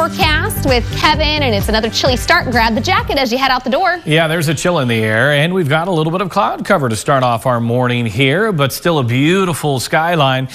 forecast with Kevin, and it's another chilly start. Grab the jacket as you head out the door. Yeah, there's a chill in the air, and we've got a little bit of cloud cover to start off our morning here, but still a beautiful skyline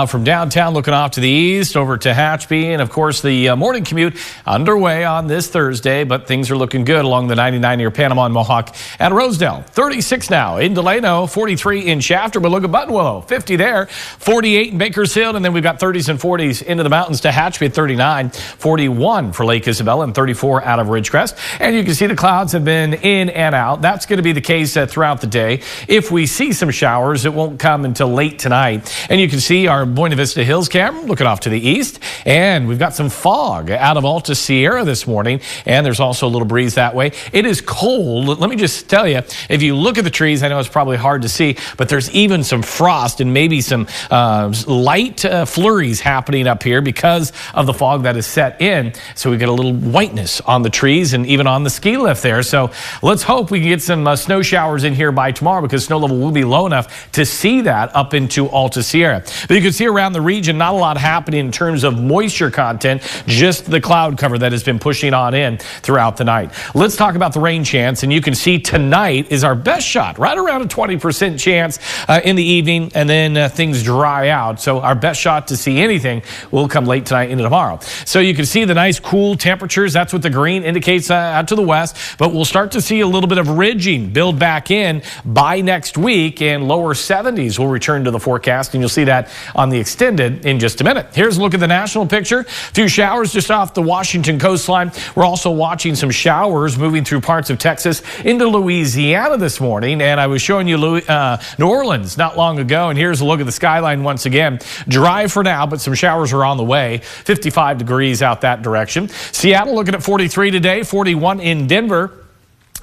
from downtown looking off to the east over to Hatchby, and of course the morning commute underway on this Thursday, but things are looking good along the 99 near Panama and Mohawk at Rosedale. 36 now in Delano, 43 in Shafter, but look at Buttonwillow, 50 there, 48 in Bakersfield, and then we've got 30s and 40s into the mountains to Hatchby at 39, 41 for Lake Isabel, and 34 out of Ridgecrest. And you can see the clouds have been in and out. That's going to be the case throughout the day. If we see some showers, it won't come until late tonight. And you can see our Buena Vista Hills camera looking off to the east. And we've got some fog out of Alta Sierra this morning. And there's also a little breeze that way. It is cold. Let me just tell you, if you look at the trees, I know it's probably hard to see, but there's even some frost and maybe some light flurries happening up here because of the fog that is set in. So we get a little whiteness on the trees and even on the ski lift there. So let's hope we can get some snow showers in here by tomorrow, because snow level will be low enough to see that up into Alta Sierra. But you can see around the region, not a lot happening in terms of moisture content, just the cloud cover that has been pushing on in throughout the night. Let's talk about the rain chance, and you can see tonight is our best shot, right around a 20% chance in the evening, and then things dry out. So our best shot to see anything will come late tonight into tomorrow. So you can see the nice cool temperatures. That's what the green indicates out to the west, but we'll start to see a little bit of ridging build back in by next week, and lower 70s will return to the forecast, and you'll see that on the extended in just a minute. Here's a look at the national picture. A few showers just off the Washington coastline. We're also watching some showers moving through parts of Texas into Louisiana this morning, and I was showing you New Orleans not long ago, and here's a look at the skyline once again. Dry for now, but some showers are on the way. 55 degrees out that direction. Seattle looking at 43 today, 41 in Denver.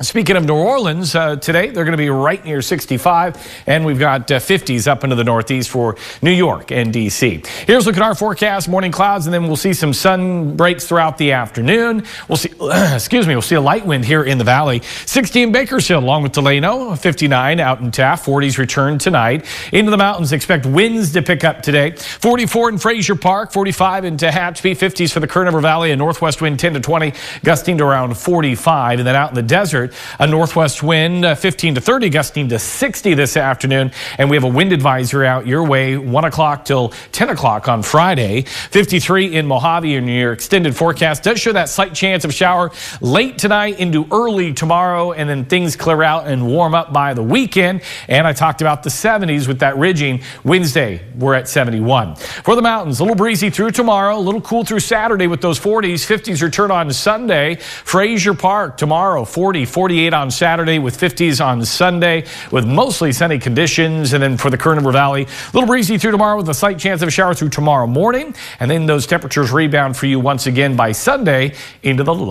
Speaking of New Orleans, today they're going to be right near 65, and we've got 50s up into the northeast for New York and D.C. Here's a look at our forecast: morning clouds, and then we'll see some sun breaks throughout the afternoon. We'll see, we'll see a light wind here in the valley. 60 in Bakersfield, along with Delano. 59 out in Taft. 40s return tonight. Into the mountains, expect winds to pick up today. 44 in Frazier Park. 45 into Hatchby. 50s for the Kern Valley. A northwest wind 10 to 20, gusting to around 45. And then out in the desert, a northwest wind 15 to 30, gusting to 60 this afternoon. And we have a wind advisory out your way 1 o'clock till 10 o'clock on Friday. 53 in Mojave, and your extended forecast does show that slight chance of shower late tonight into early tomorrow, and then things clear out and warm up by the weekend. And I talked about the 70s with that ridging. Wednesday, we're at 71. For the mountains, a little breezy through tomorrow, a little cool through Saturday with those 40s. 50s return on Sunday. Frazier Park tomorrow, 40, 48 on Saturday with 50s on Sunday with mostly sunny conditions. And then for the Kern Valley, a little breezy through tomorrow with a slight chance of a shower through tomorrow morning. And then those temperatures rebound for you once again by Sunday into the low.